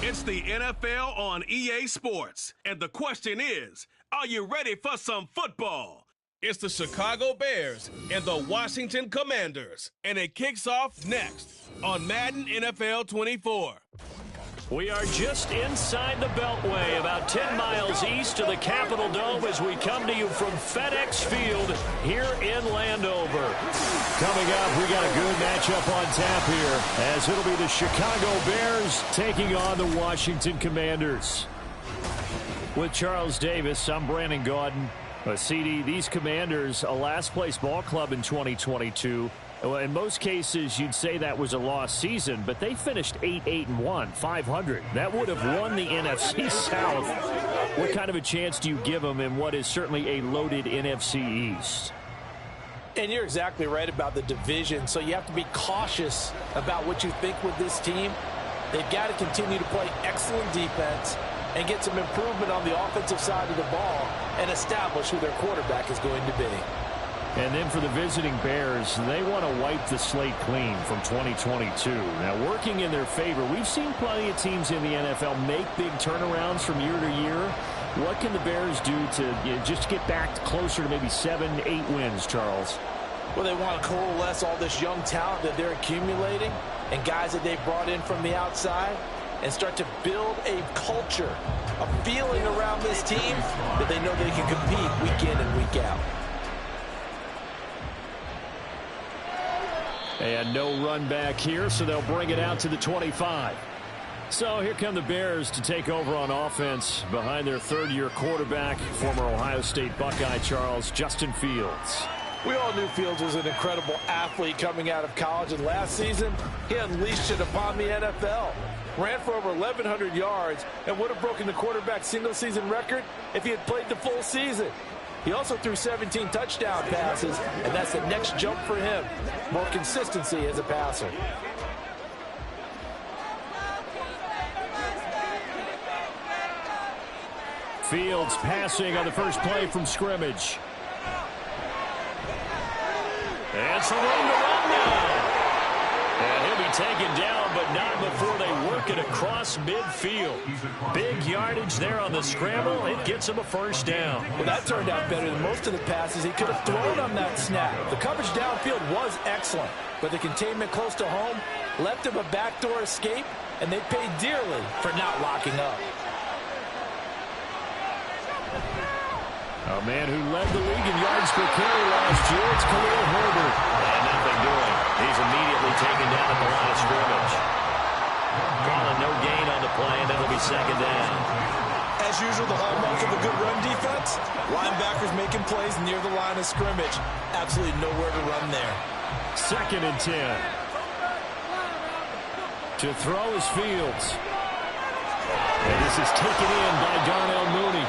It's the NFL on EA Sports, and the question is, are you ready for some football? It's the Chicago Bears and the Washington Commanders, and it kicks off next on Madden NFL 24. We are just inside the Beltway, about 10 miles east of the Capitol Dome as we come to you from FedEx Field here in Landover. Coming up, we got a good matchup on tap here as it'll be the Chicago Bears taking on the Washington Commanders. With Charles Davis, I'm Brandon Gaudin. CD, these Commanders, a last-place ball club in 2022. Well, in most cases, you'd say that was a lost season, but they finished 8-1, 500. That would have won the NFC South. What kind of a chance do you give them in what is certainly a loaded NFC East? And you're exactly right about the division, so you have to be cautious about what you think with this team. They've got to continue to play excellent defense and get some improvement on the offensive side of the ball and establish who their quarterback is going to be. And then for the visiting Bears, they want to wipe the slate clean from 2022. Now, working in their favor, we've seen plenty of teams in the NFL make big turnarounds from year to year. What can the Bears do to just get back closer to maybe 7, 8 wins, Charles? Well, they want to coalesce all this young talent that they're accumulating and guys that they've brought in from the outside and start to build a culture, a feeling around this team that they know they can compete week in and week out. And no run back here, so they'll bring it out to the 25. So here come the Bears to take over on offense behind their third-year quarterback, former Ohio State Buckeye Charles, Justin Fields. We all knew Fields was an incredible athlete coming out of college, and last season, he unleashed it upon the NFL. Ran for over 1,100 yards and would have broken the quarterback single-season record if he had played the full season. He also threw 17 touchdown passes, and that's the next jump for him. More consistency as a passer. Fields passing on the first play from scrimmage. It's a room to run now. And he'll be taken down, but not before they work it across midfield. Big yardage there on the scramble. It gets him a first down. Well, that turned out better than most of the passes he could have thrown on that snap. The coverage downfield was excellent, but the containment close to home left him a backdoor escape, and they paid dearly for not locking up. A man who led the league in yards per carry last year, it's Khalil Herbert. And nothing doing. He's immediately taken down at the line of scrimmage. Calling no gain on the play, and it'll be second down. As usual, the hallmark of a good run defense, linebackers making plays near the line of scrimmage. Absolutely nowhere to run there. 2nd and 10. To throw is Fields. And this is taken in by Darnell Mooney.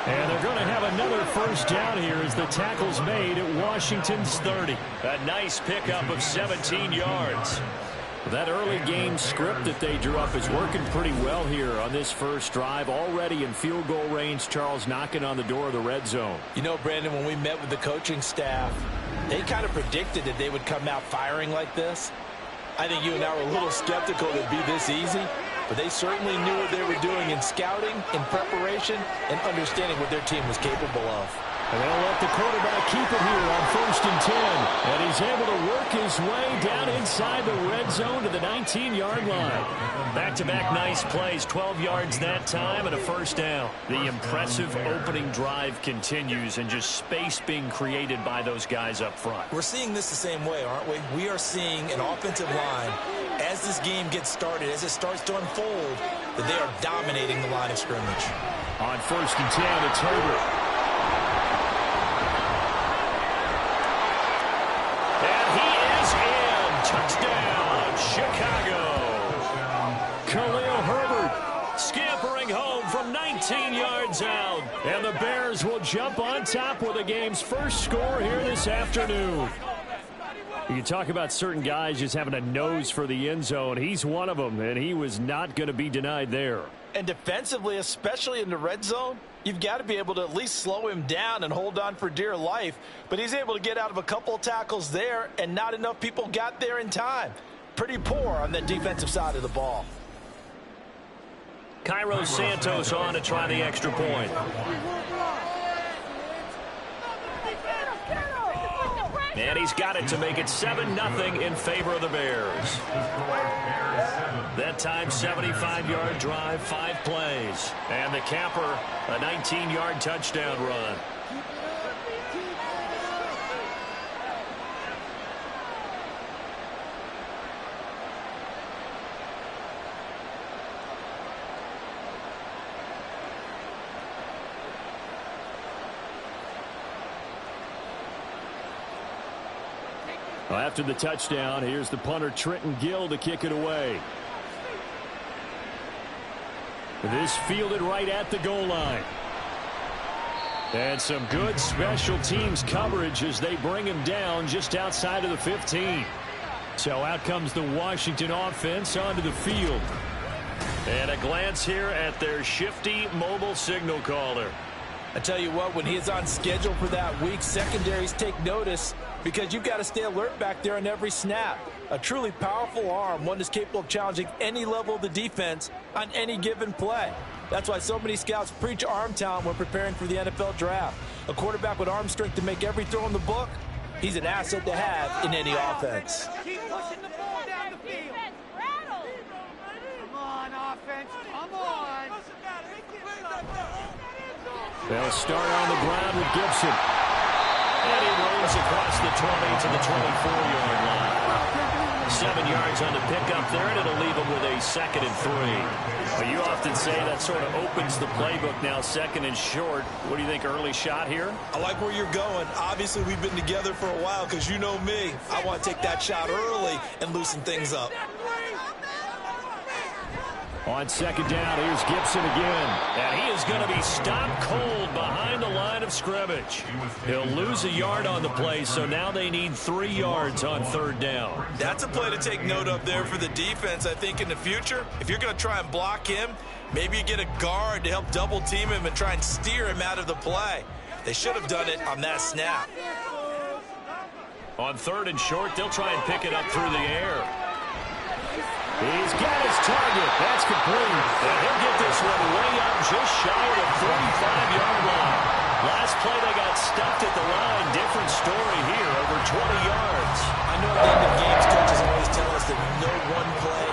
And they're going to have another first down here as the tackle's made at Washington's 30. A nice pickup of 17 yards. That early game script that they drew up is working pretty well here on this first drive. Already in field goal range, Charles knocking on the door of the red zone. You know, Brandon, when we met with the coaching staff, they kind of predicted that they would come out firing like this. I think you and I were a little skeptical that it'd be this easy. But they certainly knew what they were doing in scouting, in preparation, and understanding what their team was capable of. And they'll let the quarterback keep it here on 1st and 10. And he's able to work his way down inside the red zone to the 19-yard line. Back-to-back nice plays, 12 yards that time and a first down. The impressive opening drive continues and just space being created by those guys up front. We're seeing this the same way, aren't we? We are seeing an offensive line, as this game gets started, as it starts to unfold, that they are dominating the line of scrimmage. On 1st and 10, it's Herbert. Touchdown, Chicago. Khalil Herbert scampering home from 19 yards out. And the Bears will jump on top with the game's first score here this afternoon. You can talk about certain guys just having a nose for the end zone. He's one of them, and he was not going to be denied there. And defensively, especially in the red zone, you've got to be able to at least slow him down and hold on for dear life. But he's able to get out of a couple of tackles there, and not enough people got there in time. Pretty poor on the defensive side of the ball. Cairo Santos on to try the extra point. And he's got it to make it 7-0 in favor of the Bears. That time, 75-yard drive, 5 plays. And the capper, a 19-yard touchdown run. After the touchdown, here's the punter Trenton Gill to kick it away. This fielded right at the goal line. And some good special teams coverage as they bring him down just outside of the 15. So out comes the Washington offense onto the field. And a glance here at their shifty mobile signal caller. I tell you what, when he is on schedule for that week, secondaries take notice because you've got to stay alert back there on every snap. A truly powerful arm, one that's capable of challenging any level of the defense on any given play. That's why so many scouts preach arm talent when preparing for the NFL draft. A quarterback with arm strength to make every throw in the book, he's an asset to have in any offense. Keep pushing the ball down the field. Come on, offense. Come on. They'll start on the ground with Gibson. And he rolls across the 20 to the 24-yard line. 7 yards on the pickup there, and it'll leave him with a 2nd and 3. Well, you often say that sort of opens the playbook now, 2nd and short. What do you think, early shot here? I like where you're going. Obviously, we've been together for a while because you know me. I want to take that shot early and loosen things up. On 2nd down, here's Gibson again. And he is going to be stopped cold behind the line of scrimmage. He'll lose a yard on the play, so now they need 3 yards on 3rd down. That's a play to take note of there for the defense, I think, in the future. If you're going to try and block him, maybe you get a guard to help double-team him and try and steer him out of the play. They should have done it on that snap. On 3rd and short, they'll try and pick it up through the air. He's got his target. That's complete. And he'll get this one way up just shy of the 45-yard line. Last play, they got stuffed at the line. Different story here, over 20 yards. I know at the end of games, coaches always tell us that no one play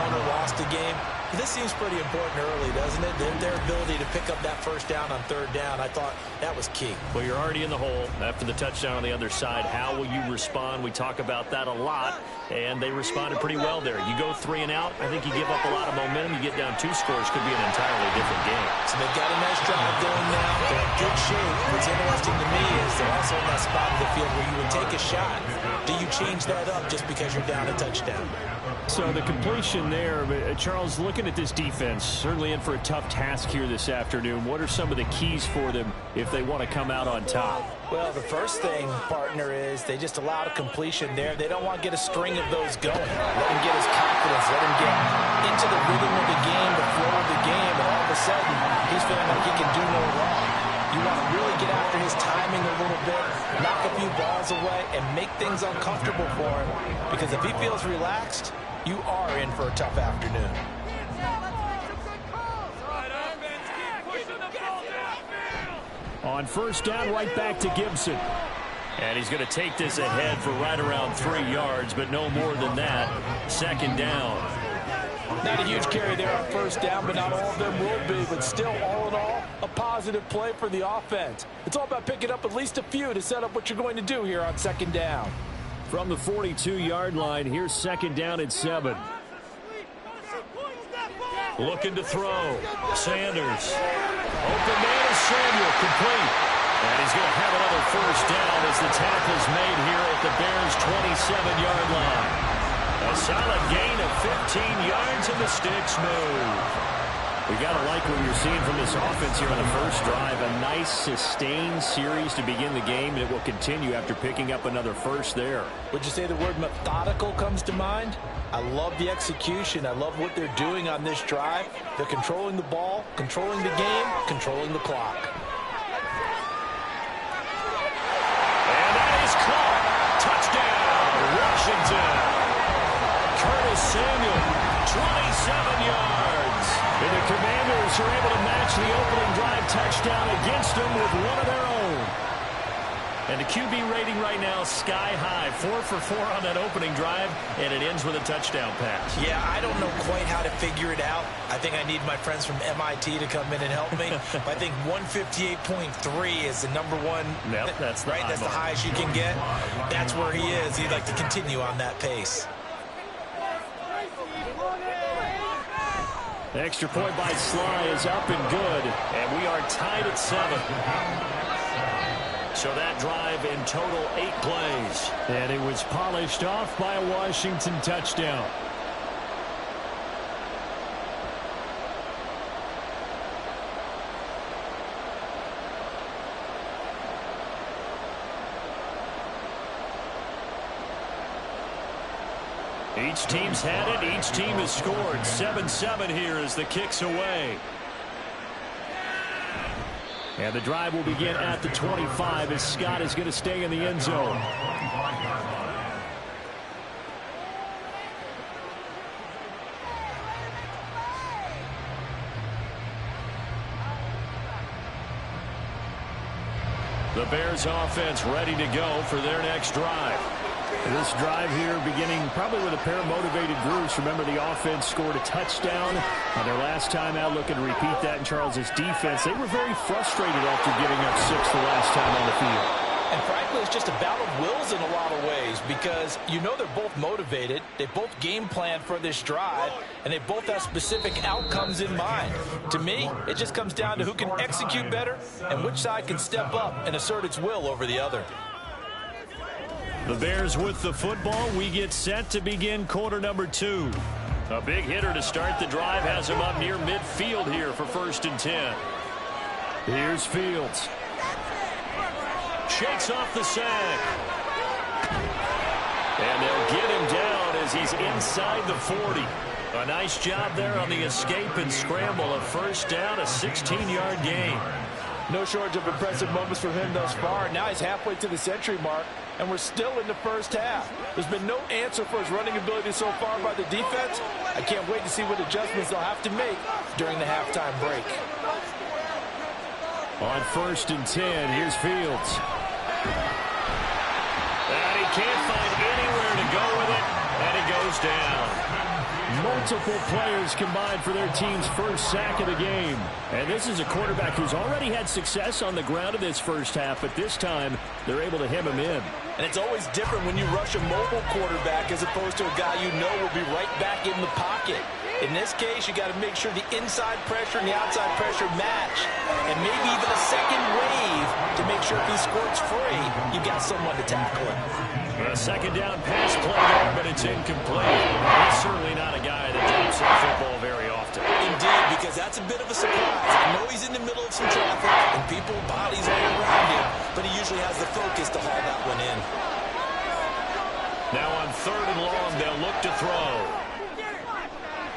won or lost a game. But this seems pretty important early, doesn't it? Their ability to pick up that 1st down on 3rd down, I thought that was key. Well, you're already in the hole after the touchdown on the other side. How will you respond? We talk about that a lot, and they responded pretty well there. You go 3 and out, I think you give up a lot of momentum. You get down 2 scores, could be an entirely different game. So they've got a nice drive going now. They're in good shape. What's interesting to me is they're also in that spot of the field where you would take a shot. Do you change that up just because you're down a touchdown? So the completion there, Charles, looking at this defense, certainly in for a tough task here this afternoon. What are some of the keys for them if they want to come out on top? Well, the first thing, partner, is they just allowed a completion there. They don't want to get a string of those going. Let him get his confidence. Let him get into the rhythm of the game, the flow of the game, and all of a sudden, he's feeling like he can do no wrong. You want to really get after his timing a little bit, knock a few balls away, and make things uncomfortable for him. Because if he feels relaxed, you are in for a tough afternoon. On 1st down, right back to Gibson. And he's going to take this ahead for right around 3 yards, but no more than that. 2nd down. Not a huge carry there on 1st down, but not all of them will be. But still, all in all, a positive play for the offense. It's all about picking up at least a few to set up what you're going to do here on 2nd down. From the 42-yard line, here's 2nd down and 7. Looking to throw. Sanders. Open man is Samuel, complete. And he's going to have another 1st down as the tackle's made here at the Bears' 27-yard line. A solid gain of 15 yards and the sticks move. We got to like what you're seeing from this offense here on the first drive. A nice sustained series to begin the game, and it will continue after picking up another 1st there. Would you say the word methodical comes to mind? I love the execution. I love what they're doing on this drive. They're controlling the ball, controlling the game, controlling the clock. And that is caught. Touchdown, Washington. Curtis Samuel, 27 yards. And the Bears are able to match the opening drive touchdown against them with one of their own. And the QB rating right now sky high. 4 for 4 on that opening drive, and it ends with a touchdown pass. Yeah, I don't know quite how to figure it out. I think I need my friends from MIT to come in and help me. But I think 158.3 is the number one. Yep, that's the right. That's the highest you can get. That's where he is. He'd like to continue on that pace. The extra point by Sly is up and good, and we are tied at 7. So that drive in total 8 plays. And it was polished off by a Washington touchdown. Each team's had it. Each team has scored. 7-7 here as the kick's away. And the drive will begin at the 25 as Scott is going to stay in the end zone. The Bears offense ready to go for their next drive. This drive here beginning probably with a pair of motivated groups. Remember, the offense scored a touchdown on their last time out, looking to repeat that in Charles's defense. They were very frustrated after giving up 6 the last time on the field. And frankly, it's just a battle of wills in a lot of ways because you know they're both motivated. They both game plan for this drive, and they both have specific outcomes in mind. To me, it just comes down to who can execute better and which side can step up and assert its will over the other. The Bears with the football. We get set to begin quarter number 2. A big hitter to start the drive has him up near midfield here for 1st and 10. Here's Fields. Shakes off the sack. And they'll get him down as he's inside the 40. A nice job there on the escape and scramble. A 1st down, a 16-yard gain. No shortage of impressive moments from him thus far. Now he's halfway to the century mark, and we're still in the 1st half. There's been no answer for his running ability so far by the defense. I can't wait to see what adjustments they'll have to make during the halftime break. On 1st and 10, here's Fields. And he can't find anywhere to go with it, and he goes down. Multiple players combined for their team's 1st sack of the game. And this is a quarterback who's already had success on the ground in this 1st half, but this time they're able to hem him in. And it's always different when you rush a mobile quarterback as opposed to a guy you know will be right back in the pocket. In this case, you got to make sure the inside pressure and the outside pressure match. And maybe even a second wave to make sure if he squirts free, you've got someone to tackle him. A 2nd down pass play there, but it's incomplete. He's certainly not a guy that drops the football very often. Indeed, because that's a bit of a surprise. I know he's in the middle of some traffic and people, bodies all around him, but he usually has the focus to haul that one in. Now on 3rd and long, they'll look to throw.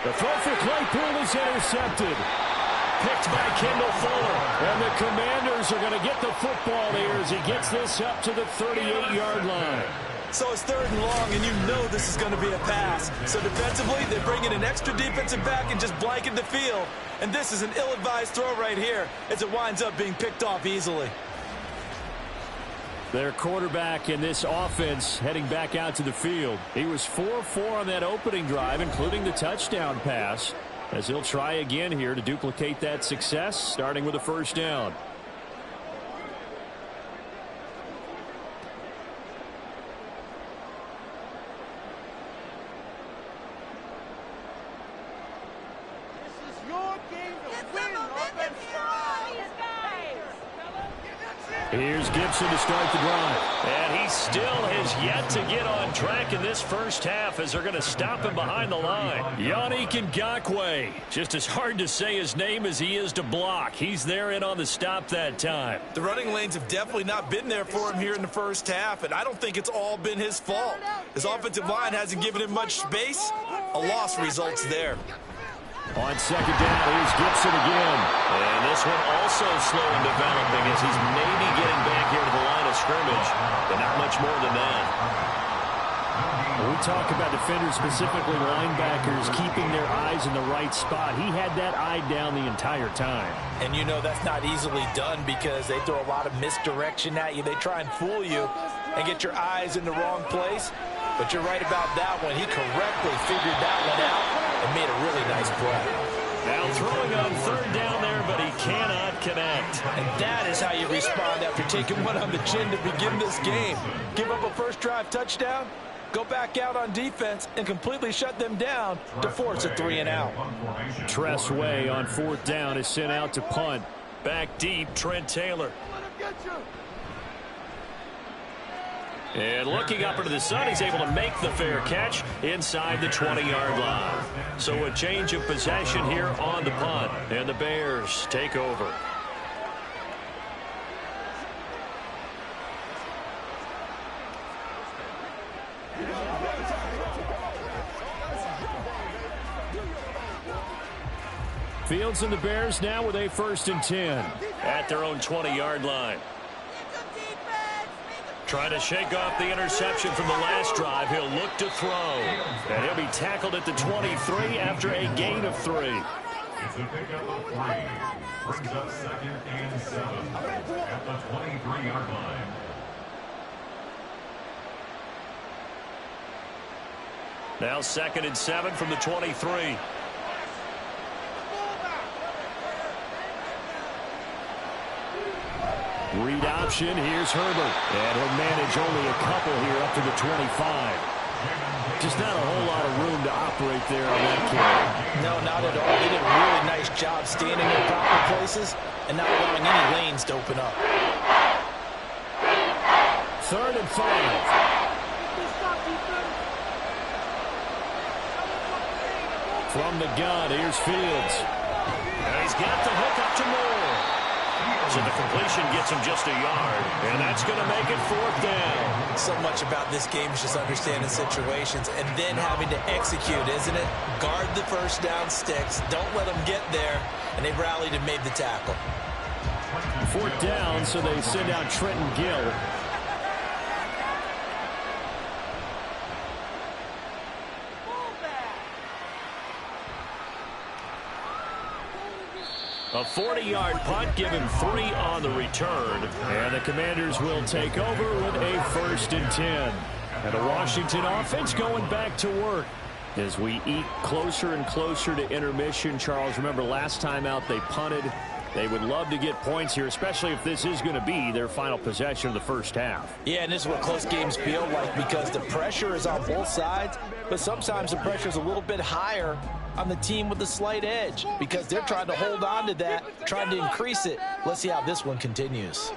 The throw for Claypool is intercepted. Picked by Kendall Fuller. And the Commanders are going to get the football here as he gets this up to the 38-yard line. So it's 3rd and long, and you know this is going to be a pass. So defensively, they bring in an extra defensive back and just blanket the field. And this is an ill-advised throw right here as it winds up being picked off easily. Their quarterback in this offense heading back out to the field. He was 4-4 on that opening drive, including the touchdown pass, as he'll try again here to duplicate that success, starting with a 1st down. Here's Gibson to start the drive. And he still has yet to get on track in this 1st half as they're going to stop him behind the line. Yannick Ngakoue. Just as hard to say his name as he is to block. He's there in on the stop that time. The running lanes have definitely not been there for him here in the 1st half, and I don't think it's all been his fault. His offensive line hasn't given him much space. A loss results there. On 2nd down, here's Gibson again. And this one also slow in developing as he's maybe getting back here to the line of scrimmage, but not much more than that. We talk about defenders, specifically linebackers, keeping their eyes in the right spot. He had that eye down the entire time. And you know that's not easily done because they throw a lot of misdirection at you. They try and fool you and get your eyes in the wrong place. But you're right about that one. He correctly figured that one out and made a really nice play. Now throwing on third down there, but he cannot connect. And that is how you respond after taking one on the chin to begin this game. Give up a first drive touchdown, go back out on defense, and completely shut them down to force a 3-and-out. Tressway on fourth down is sent out to punt. Back deep, Trent Taylor. And looking up into the sun, he's able to make the fair catch inside the 20-yard line. So a change of possession here on the punt, and the Bears take over. Fields and the Bears now with a 1st and 10 at their own 20-yard line. Trying to shake off the interception from the last drive. He'll look to throw. And he'll be tackled at the 23 after a gain of 3. It's a pickup of 3. Brings up 2nd and 7 at the 23-yard line. Now 2nd and 7 from the 23. Read option. Here's Herbert. And he'll manage only a couple here up to the 25. Just not a whole lot of room to operate there on that carry. No, not at all. They did a really nice job standing in proper places and not allowing any lanes to open up. 3rd and 5. From the gun, here's Fields. And he's got the hook up to Moore. So the completion gets him just a yard, and that's going to make it 4th down. So much about this game is just understanding situations and then having to execute, isn't it? Guard the first down sticks. Don't let them get there, and they rallied and made the tackle. 4th down, so they send out Trenton Gill. A 40-yard punt, give him 3 on the return. And the Commanders will take over with a 1st and 10. And the Washington offense going back to work. As we eat closer and closer to intermission, Charles, remember last time out they punted. They would love to get points here, especially if this is going to be their final possession of the first half. Yeah, and this is what close games feel like because the pressure is on both sides, but sometimes the pressure is a little bit higher on the team with the slight edge because they're trying to hold on to that, trying to increase it. Let's see how this one continues.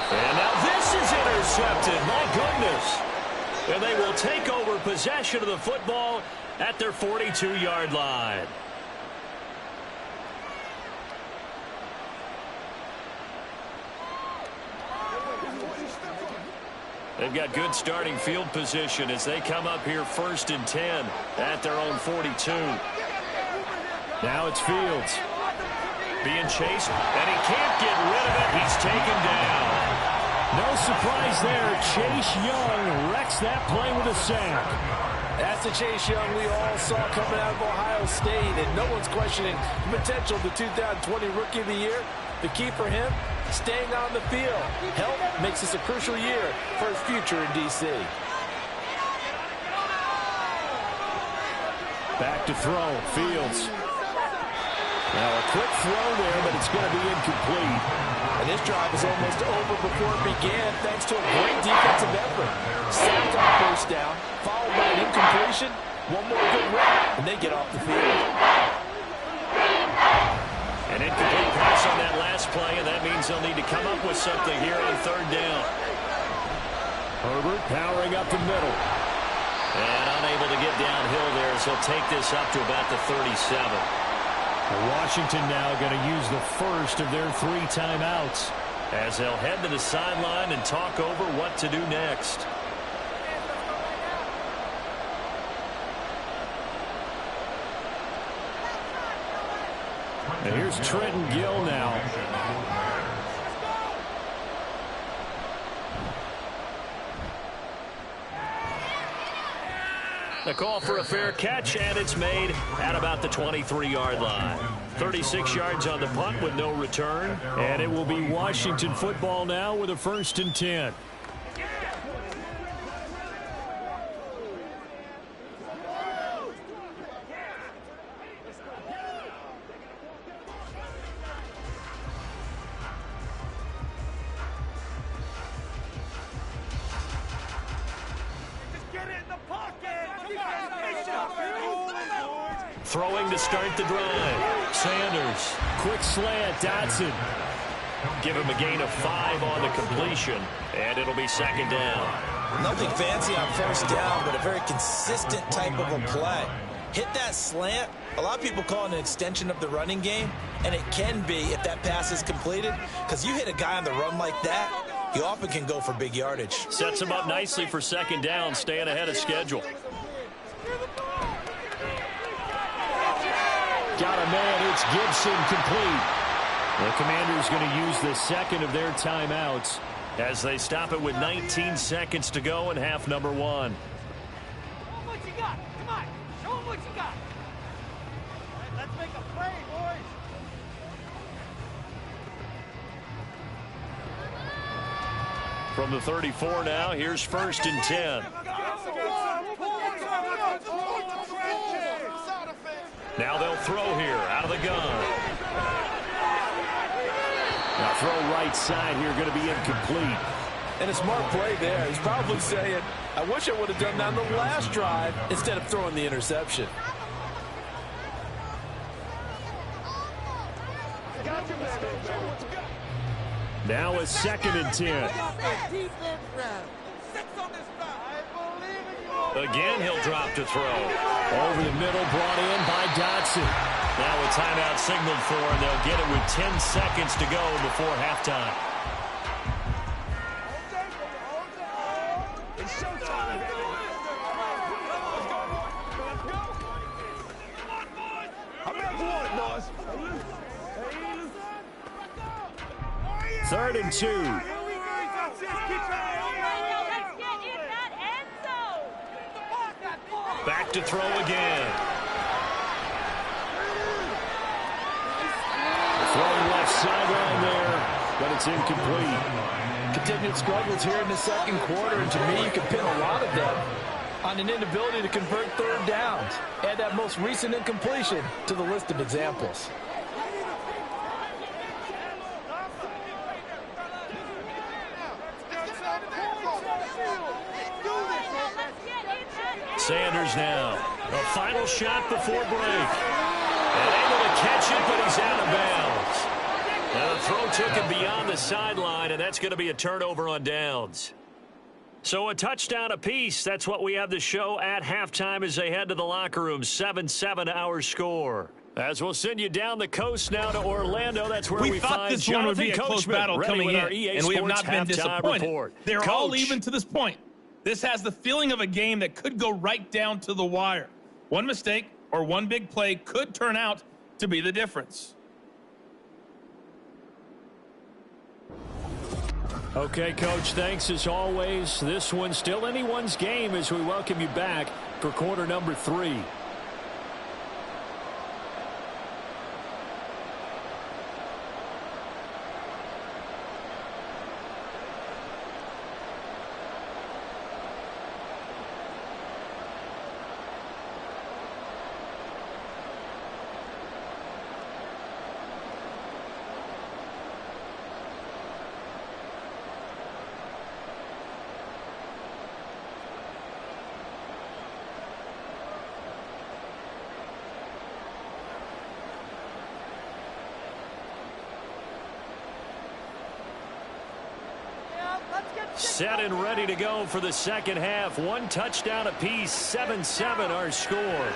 And now this is intercepted. My goodness. And they will take over possession of the football at their 42-yard line. They've got good starting field position as they come up here 1st and 10 at their own 42. Now it's Fields being chased, and he can't get rid of it. He's taken down. No surprise there. Chase Young wrecks that play with a sack. That's the Chase Young we all saw coming out of Ohio State, and no one's questioning the potential of the 2020 Rookie of the Year. The key for him, staying on the field. Health makes this a crucial year for his future in D.C. Back to throw, Fields. Now a quick throw there, but it's going to be incomplete. And this drive is almost over before it began thanks to a great defensive effort. Sacked on first down, followed by an incompletion. One more good run, and they get off the field. An incomplete pass on that last play, and that means they'll need to come up with something here on 3rd down. Herbert powering up the middle. And unable to get downhill there, so he'll take this up to about the 37. Washington now going to use the first of their 3 timeouts as they'll head to the sideline and talk over what to do next. And here's Trenton Gill now. A call for a fair catch, and it's made at about the 23-yard line. 36 yards on the punt with no return. And it will be Washington football now with a 1st and 10. Throwing to start the drive. Sanders, quick slant, Dotson. Give him a gain of 5 on the completion, and it'll be 2nd down. Nothing fancy on 1st down, but a very consistent type of a play. Hit that slant. A lot of people call it an extension of the running game, and it can be if that pass is completed, because you hit a guy on the run like that, you often can go for big yardage. Sets him up nicely for 2nd down, staying ahead of schedule. Got a man, it's Gibson, complete. The Commanders going to use the 2nd of their timeouts as they stop it with 19 seconds to go in half number 1. Show 'em what you got. Come on. Show 'em what you got. Let's make a play, boys. From the 34 now, here's 1st and 10. Now they'll throw here out of the gun. Now throw right side here, going to be incomplete. And a smart play there. He's probably saying, I wish I would have done that on the last drive instead of throwing the interception. Now a 2nd and 10. Again, he'll drop to throw. Over the middle, brought in by Dotson. Now a timeout signaled for, and they'll get it with 10 seconds to go before halftime. Third and 2. Back to throw again. Throwing left sideline there, but it's incomplete. Continued struggles here in the 2nd quarter, and to me, you can pin a lot of them on an inability to convert 3rd downs. Add that most recent incompletion to the list of examples. Sanders now. A final shot before break. And able to catch it, but he's out of bounds. Now the throw took him beyond the sideline, and that's going to be a turnover on downs. So a touchdown apiece. That's what we have to show at halftime as they head to the locker room. 7-7 our score. As we'll send you down the coast now to Orlando. That's where we thought find this one would be a Jonathan close Coachman, battle ready coming with in, our EA and we have Sports not been halftime disappointed. report. They're all Coach. even to this point. This has the feeling of a game that could go right down to the wire. One mistake or one big play could turn out to be the difference. Okay, Coach, thanks as always. This one's still anyone's game as we welcome you back for quarter number 3. Set and ready to go for the 2nd half. One touchdown apiece, 7-7 our score.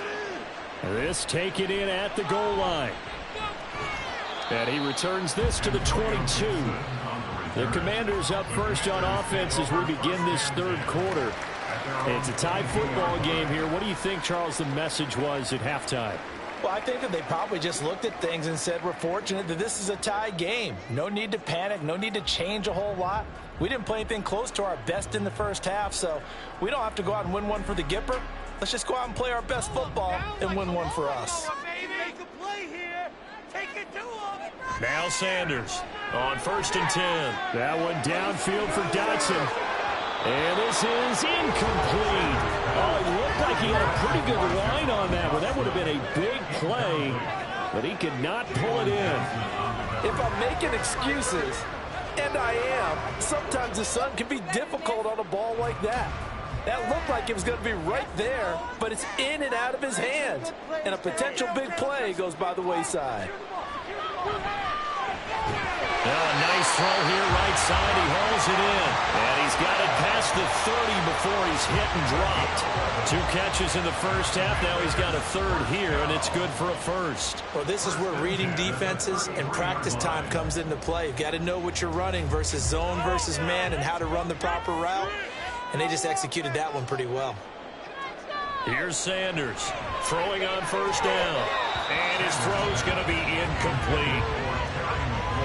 This taken in at the goal line. And he returns this to the 22. The Commanders up first on offense as we begin this 3rd quarter. It's a tied football game here. What do you think, Charles, the message was at halftime? Well, I think that they probably just looked at things and said, we're fortunate that this is a tie game. No need to panic, no need to change a whole lot. We didn't play anything close to our best in the 1st half, so we don't have to go out and win one for the Gipper. Let's just go out and play our best football and win one for us. Make a play here. Take it to him. Now Sanders on 1st and 10. That one downfield for Dotson. And this is incomplete. Oh, it looked like he had a pretty good line on that one. That would have been a big play, but he could not pull it in. If I'm making excuses, and I am, sometimes the sun can be difficult on a ball like that. That looked like it was going to be right there, but it's in and out of his hands. And a potential big play goes by the wayside. Now a nice throw here, right side. He hauls it in. And he's got it past the 30 before he's hit and dropped. 2 catches in the first half. Now he's got a 3rd here, and it's good for a 1st. Well, this is where reading defenses and practice time comes into play. You've got to know what you're running versus zone versus man and how to run the proper route. And they just executed that one pretty well. Here's Sanders throwing on 1st down. And his throw's going to be incomplete.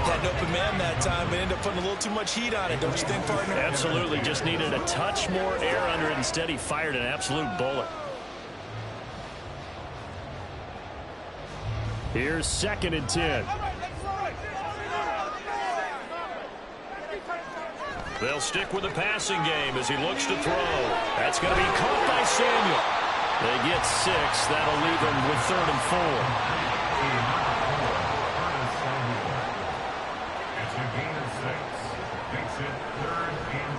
Had an open man that time, but ended up putting a little too much heat on it. Don't you think, partner? Absolutely. Just needed a touch more air under it. Instead, he fired an absolute bullet. Here's 2nd and 10. They'll stick with the passing game as he looks to throw. That's going to be caught by Samuel. They get 6. That'll leave them with 3rd and 4. It's a gain of 6. Makes it 3rd and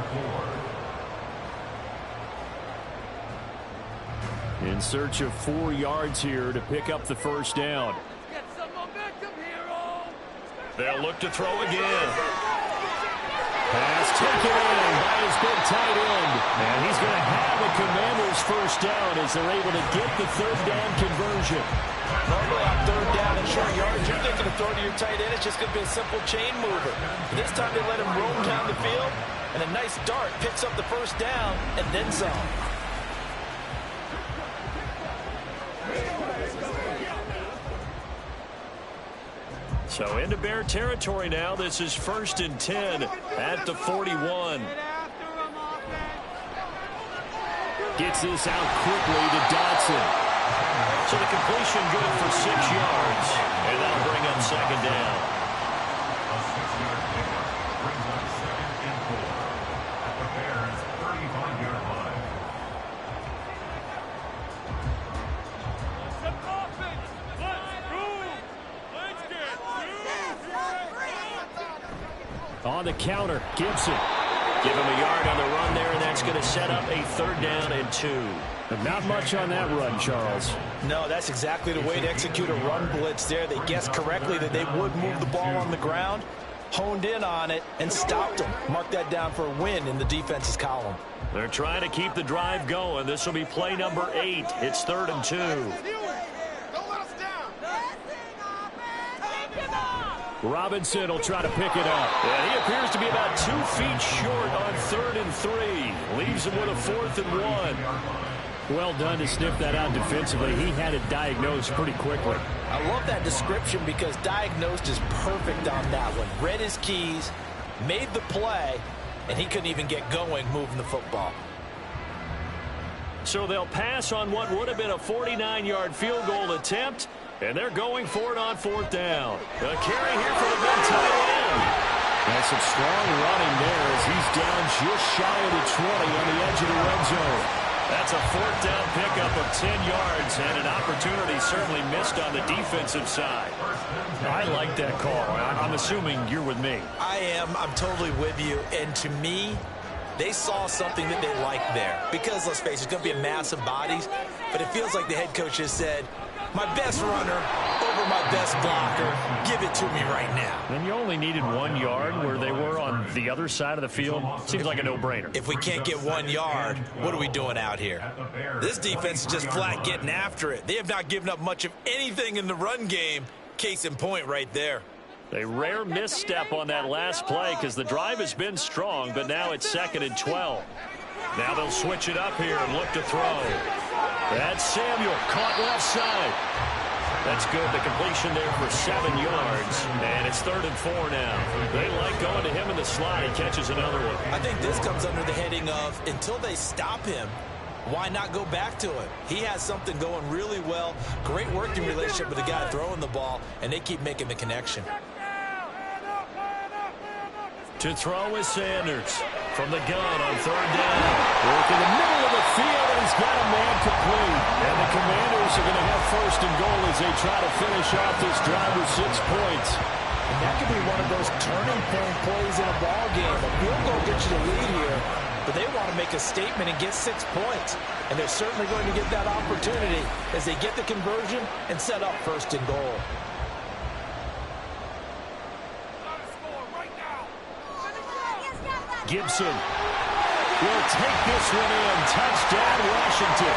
4. In search of 4 yards here to pick up the 1st down. Get some momentum, hero. They'll look to throw again. Pass taken in by his big tight end. And he's going to have the Commanders' 1st down as they're able to get the 3rd down conversion. Normally on 3rd down and short yards, you're thinking of throwing to your tight end. It's just going to be a simple chain mover. This time they let him roam down the field, and a nice dart picks up the 1st down and then some. So into Bear territory now. This is 1st and 10 at the 41. Gets this out quickly to Dotson. So the completion good for 6 yards. And that'll bring up 2nd down. A 6-yard pickup brings up 2nd and 4 at the Bears' 35-yard line. On the counter, Gibson. Give him a yard on the run there, and that's going to set up a 3rd down and 2. But not much on that run, Charles. No, that's exactly the way to execute a run blitz there. They guessed correctly that they would move the ball on the ground, honed in on it, and stopped them. Mark that down for a win in the defense's column. They're trying to keep the drive going. This will be play number 8. It's 3rd and 2. Robinson will try to pick it up. And he appears to be about 2 feet short on 3rd and 3. Leaves him with a 4th and 1. Well done to sniff that out defensively. He had it diagnosed pretty quickly. I love that description because diagnosed is perfect on that one. Read his keys, made the play, and he couldn't even get going moving the football. So they'll pass on what would have been a 49-yard field goal attempt, and they're going for it on 4th down. A carry here for the big tight end. That's some strong running there as he's down just shy of the 20 on the edge of the red zone. That's a 4th down pickup of 10 yards and an opportunity certainly missed on the defensive side. I like that call. I'm assuming you're with me. I am. I'm totally with you. And to me, they saw something that they liked there. Because, let's face it, it's going to be a mass of bodies. But it feels like the head coach has said, my best runner over my best blocker, give it to me right now. And you only needed 1 yard where they were on the other side of the field. Seems like a no-brainer. If we can't get 1 yard, what are we doing out here? This defense is just flat getting after it. They have not given up much of anything in the run game. Case in point right there. A rare misstep on that last play because the drive has been strong, but now it's 2nd and 12. Now they'll switch it up here and look to throw. That's Samuel, caught left side. That's good. The completion there for 7 yards. And it's 3rd and 4 now. They like going to him in the slot. He catches another one. I think this comes under the heading of, until they stop him, why not go back to him? He has something going really well. Great working relationship with the guy throwing the ball, and they keep making the connection. To throw is Sanders from the gun on third down. Work in the middle of the field, and he's got a man complete. And the Commanders are going to have first and goal as they try to finish off this drive with 6 points. And that could be one of those turning point plays in a ball game. A field goal gets you the lead here, But they want to make a statement and get 6 points. And they're certainly going to get that opportunity as they get the conversion and set up first and goal. Gibson will take this one in. Touchdown, Washington.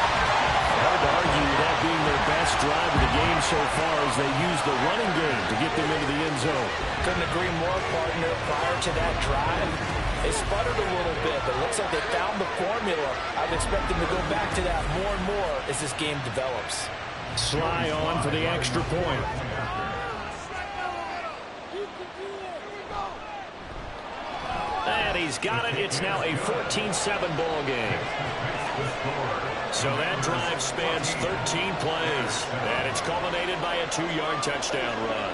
Hard to argue with that being their best drive of the game so far as they use the running game to get them into the end zone. Couldn't agree more, partner. Prior to that drive, they sputtered a little bit, but it looks like they found the formula. I would expect them to go back to that more and more as this game develops. Sly on for the extra point. And he's got it. It's now a 14-7 ball game. So that drive spans 13 plays. And it's culminated by a 2-yard touchdown run.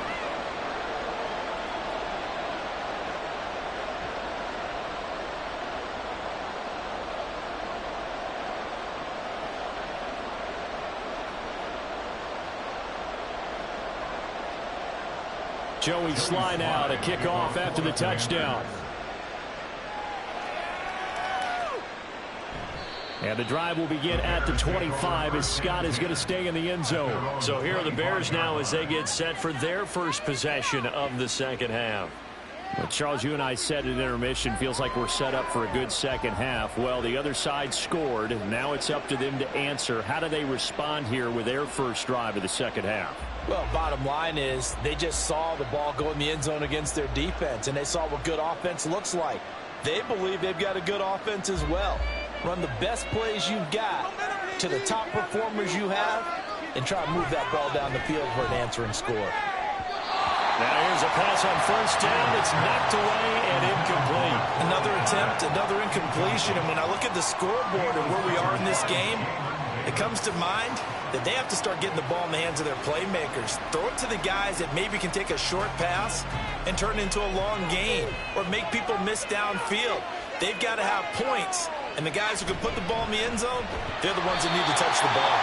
Joey Sly now to kick off after the touchdown. And the drive will begin at the 25 as Scott is going to stay in the end zone. So here are the Bears now as they get set for their first possession of the second half. Well, Charles, you and I said at intermission, feels like we're set up for a good second half. Well, the other side scored. Now it's up to them to answer. How do they respond here with their first drive of the second half? Well, bottom line is they just saw the ball go in the end zone against their defense, and they saw what good offense looks like. They believe they've got a good offense as well. Run the best plays you've got to the top performers you have and try to move that ball down the field for an answering score. Now here's a pass on first down. It's knocked away and incomplete. Another attempt, another incompletion. And when I look at the scoreboard and where we are in this game, it comes to mind that they have to start getting the ball in the hands of their playmakers. Throw it to the guys that maybe can take a short pass and turn it into a long gain or make people miss downfield. They've got to have points. And the guys who can put the ball in the end zone, they're the ones that need to touch the ball.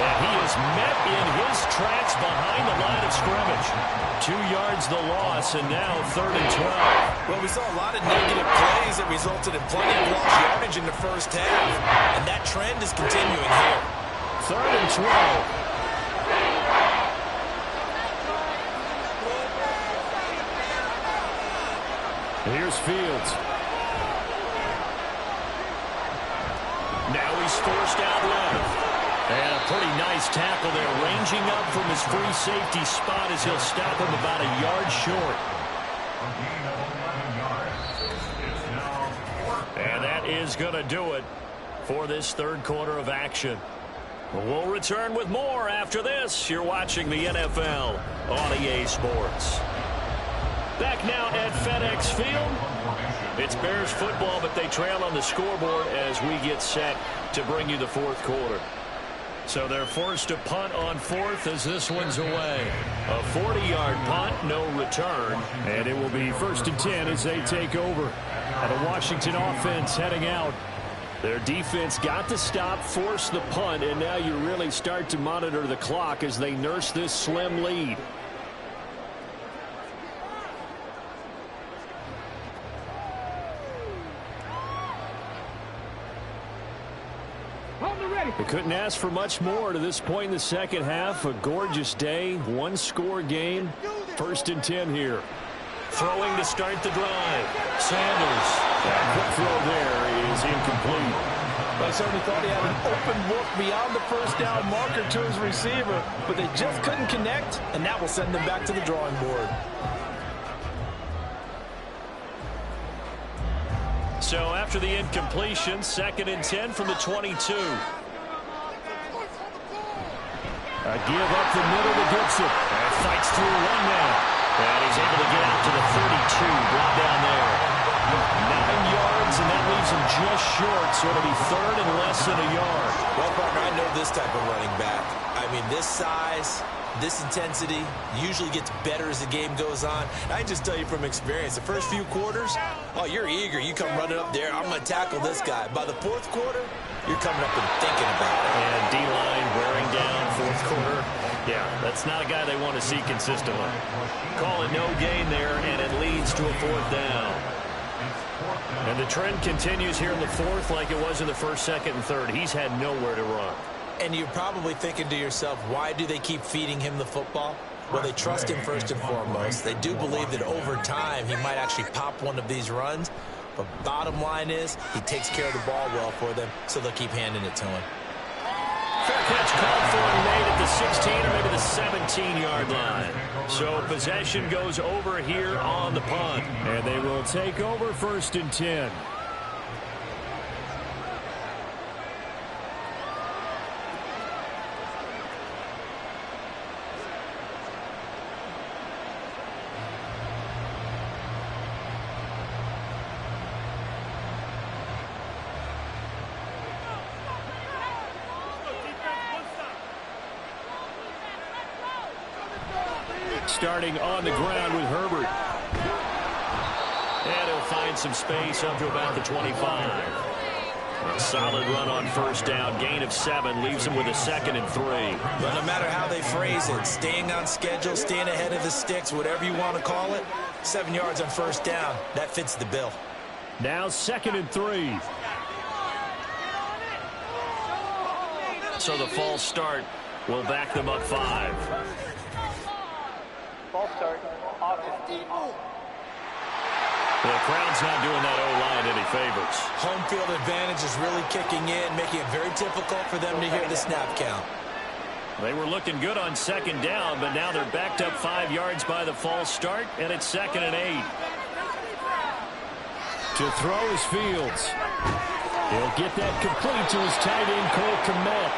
And he is met in his tracks behind the line of scrimmage. 2 yards the loss, and now 3rd and 12. Well, we saw a lot of negative plays that resulted in plenty of lost yardage in the first half. And that trend is continuing here. 3rd and 12. Here's Fields. Now he's forced out left. And a pretty nice tackle there, ranging up from his free safety spot as he'll stop him about a yard short. And that is going to do it for this third quarter of action. We'll return with more after this. You're watching the NFL on EA Sports. Back now at FedEx Field. It's Bears football, but they trail on the scoreboard as we get set to bring you the fourth quarter. So they're forced to punt on fourth as this one's away. A 40-yard punt, no return. And it will be 1st and 10 as they take over. And the Washington offense heading out. Their defense got to stop, force the punt, and now you really start to monitor the clock as they nurse this slim lead. They couldn't ask for much more to this point in the second half. A gorgeous day, one-score game. 1st and 10 here. Throwing to start the drive. Sanders. That quick throw there is incomplete. I certainly thought he had an open look beyond the first down marker to his receiver, but they just couldn't connect, and that will send them back to the drawing board. So after the incompletion, 2nd and 10 from the 22. A give up the middle to Gibson. And fights through one now. And he's able to get out to the 32. Brought down there. 9 yards, and that leaves him just short. So it'll be third and less than a yard. Well, partner, I know this type of running back. I mean, this size, this intensity usually gets better as the game goes on. I can just tell you from experience, the first few quarters, oh, you're eager. You come running up there, I'm going to tackle this guy. By the fourth quarter, you're coming up and thinking about it. And D-line wearing down fourth quarter. Yeah, that's not a guy they want to see consistently. Call it no gain there, and it leads to a fourth down. And the trend continues here in the fourth like it was in the first, second, and third. He's had nowhere to run. And you're probably thinking to yourself, why do they keep feeding him the football? Well, they trust him first and foremost. They do believe that over time he might actually pop one of these runs. But bottom line is he takes care of the ball well for them, so they'll keep handing it to him. Fair catch called for and made at the 16 or maybe the 17-yard line. So possession goes over here on the punt. And they will take over 1st and 10. Starting on the ground with Herbert. And he'll find some space up to about the 25. A solid run on first down. Gain of 7 leaves him with a 2nd and 3. But no matter how they phrase it, staying on schedule, staying ahead of the sticks, whatever you want to call it, 7 yards on first down, that fits the bill. Now 2nd and 3. So the false start will back them up 5. False start. Offense. The crowd's not doing that O-line any favors. Home field advantage is really kicking in, making it very difficult for them to hear the snap count. They were looking good on 2nd down, but now they're backed up 5 yards by the false start, and it's 2nd and 8. To throw is Fields. He'll get that complete to his tight end, Cole Kmet.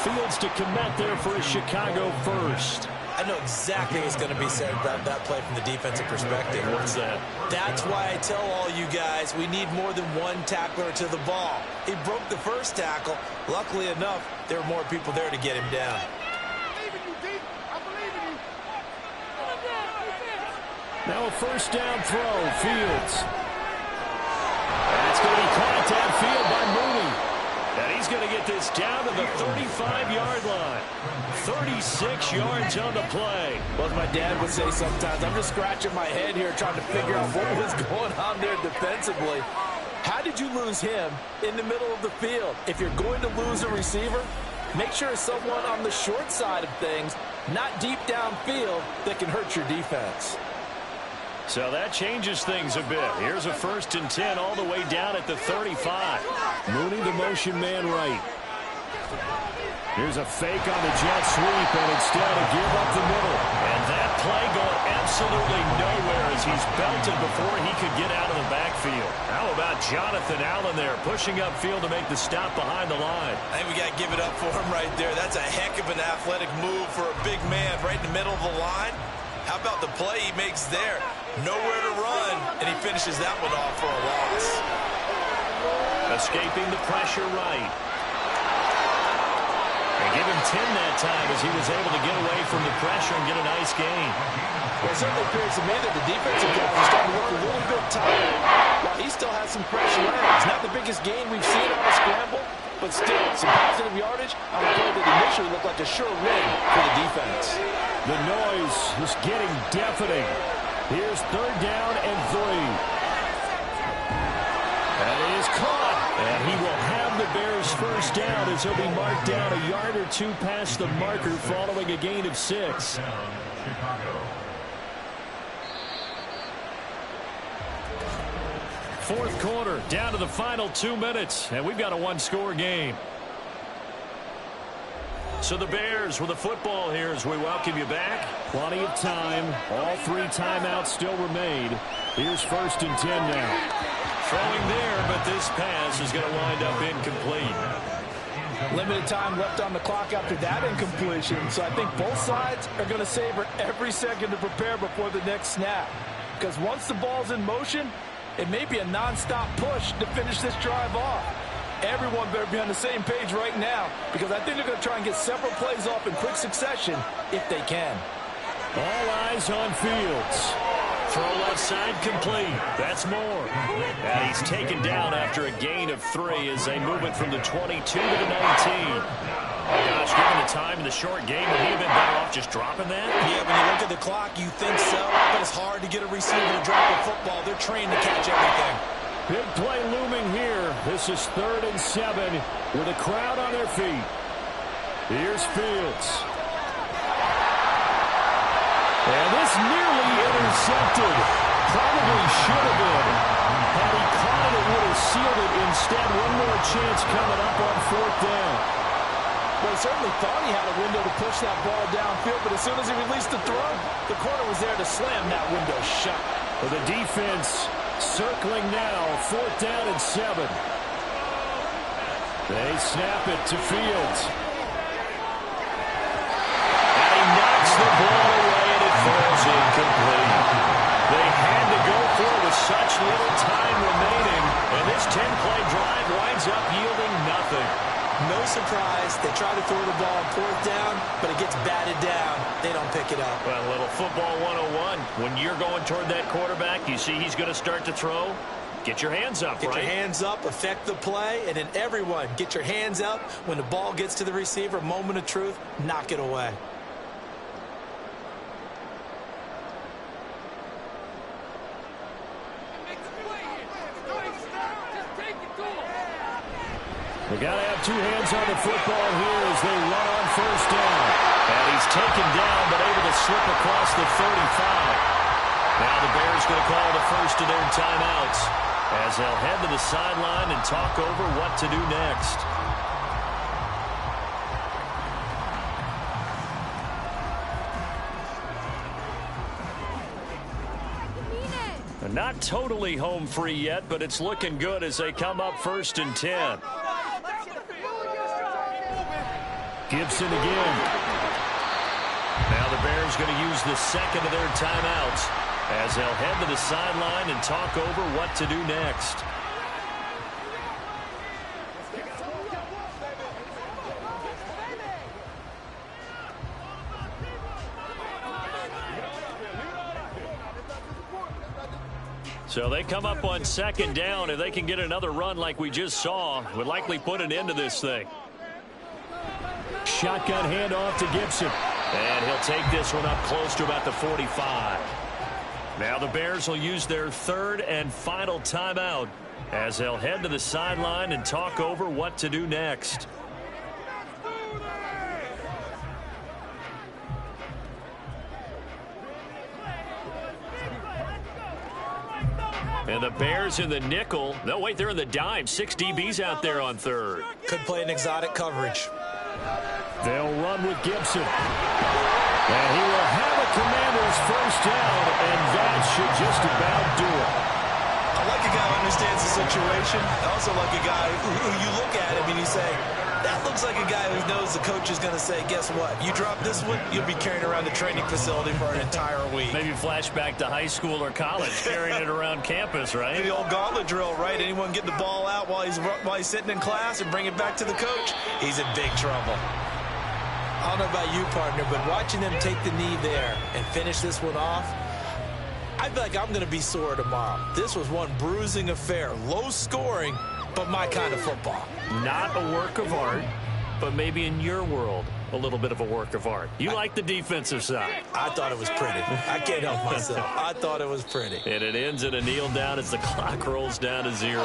Fields to Kmet there for a Chicago first. I know exactly what's going to be said about that play from the defensive perspective. What's that? That's why I tell all you guys we need more than one tackler to the ball. He broke the first tackle. Luckily enough, there were more people there to get him down. Now a first down throw, Fields. And it's going to be caught downfield by Mooney. And he's going to get this down to the 35-yard line. 36 yards on the play. Well, as my dad would say sometimes, I'm just scratching my head here trying to figure out what was going on there defensively. How did you lose him in the middle of the field? If you're going to lose a receiver, make sure it's someone on the short side of things, not deep downfield, that can hurt your defense. So that changes things a bit. Here's a 1st and 10 all the way down at the 35. Mooney, the motion man right. Here's a fake on the jet sweep, and instead a give up the middle. And that play going absolutely nowhere as he's belted before he could get out of the backfield. How about Jonathan Allen there pushing upfield to make the stop behind the line? I think we got to give it up for him right there. That's a heck of an athletic move for a big man right in the middle of the line. How about the play he makes there? Nowhere to run, and he finishes that one off for a loss. Escaping the pressure right. They give him 10 that time as he was able to get away from the pressure and get a nice gain. Well, it certainly appears to me that the defensive guys are starting to look a little bit tired. While he still has some fresh legs. Not the biggest gain we've seen on a scramble, but still some positive yardage on a play that initially looked like a sure win for the defense. The noise is getting deafening. Here's 3rd down and 3. That is caught. And he will have the Bears first down as he'll be marked down a yard or 2 past the marker following a gain of 6. Fourth quarter, down to the final 2 minutes, and we've got a 1-score game. So the Bears with the football here as we welcome you back. Plenty of time. All 3 timeouts still remain. Here's 1st and 10 now. Throwing there, but this pass is going to wind up incomplete. Limited time left on the clock after that incompletion, so I think both sides are going to savor every second to prepare before the next snap. Because once the ball's in motion, it may be a non-stop push to finish this drive off. Everyone better be on the same page right now because I think they're going to try and get several plays off in quick succession if they can. All eyes on Fields. Throw left side complete. That's more. And he's taken down after a gain of 3 as they move it from the 22 to the 19. Gosh, given the time in the short game, would he have been better off just dropping that? Yeah, when you look at the clock, you think so, but it's hard to get a receiver to drop a football. They're trained to catch everything. Big play looming here. This is 3rd and 7 with a crowd on their feet. Here's Fields. And this nearly intercepted. Probably should have been. Had he caught it, it would have sealed it. Instead, one more chance coming up on 4th down. Well, he certainly thought he had a window to push that ball downfield, but as soon as he released the throw, the corner was there to slam that window shut. Well, the defense circling now, 4th down and 7. They snap it to Fields. And he knocks the ball away, and it falls incomplete. They had to go for it with such little time remaining, and this 10-play drive winds up yielding nothing. No surprise. They try to throw the ball on 4th down, but it gets batted down. They don't pick it up. Well, a little football 101. When you're going toward that quarterback, you see he's going to start to throw. Get your hands up, Get right? your hands up, affect the play, and then everyone get your hands up. When the ball gets to the receiver, moment of truth, knock it away. They got to have 2 hands on the football here as they run on 1st down. And he's taken down, but able to slip across the 35. Now the Bears going to call the first of their timeouts as they'll head to the sideline and talk over what to do next. They're not totally home free yet, but it's looking good as they come up 1st and 10. Gibson again. Now the Bears going to use the second of their timeouts as they'll head to the sideline and talk over what to do next. So they come up on 2nd down. If they can get another run like we just saw, would likely put an end to this thing. Shotgun handoff to Gibson. And he'll take this one up close to about the 45. Now the Bears will use their 3rd and final timeout as they'll head to the sideline and talk over what to do next. And the Bears in the nickel. No, wait, they're in the dime. 6 DBs out there on 3rd. Could play an exotic coverage. They'll run with Gibson. And he will have a Commanders 1st down, and that should just about do it. I like a guy who understands the situation. I also like a guy who you look at him and you say, that looks like a guy who knows the coach is going to say, guess what? You drop this one, you'll be carrying around the training facility for an entire week. Maybe flashback to high school or college, carrying it around campus, right? The old gauntlet drill, right? Anyone get the ball out while he's sitting in class and bring it back to the coach, he's in big trouble. I don't know about you, partner, but watching them take the knee there and finish this one off, I feel like I'm going to be sore tomorrow. This was one bruising affair. Low scoring, but my kind of football. Not a work of art, but maybe in your world, a little bit of a work of art. You like the defensive side. I thought it was pretty. I can't help myself. I thought it was pretty. And it ends in a kneel down as the clock rolls down to 0.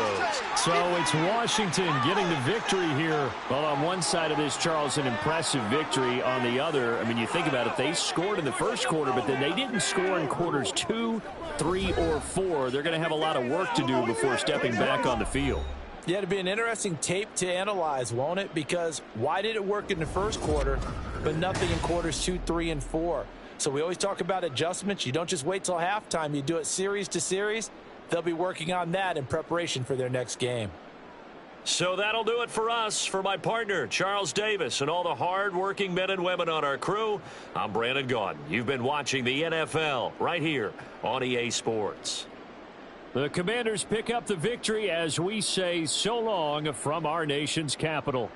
So it's Washington getting the victory here. Well, on one side of this, Charles, an impressive victory. On the other, I mean, you think about it, they scored in the first quarter, but then they didn't score in quarters 2, 3, or 4. They're going to have a lot of work to do before stepping back on the field. Yeah, it'll be an interesting tape to analyze, won't it? Because why did it work in the first quarter, but nothing in quarters 2, 3, and 4? So we always talk about adjustments. You don't just wait till halftime. You do it series to series. They'll be working on that in preparation for their next game. So that'll do it for us. For my partner, Charles Davis, and all the hard-working men and women on our crew, I'm Brandon Gaudin. You've been watching the NFL right here on EA Sports. The Commanders pick up the victory as we say so long from our nation's capital.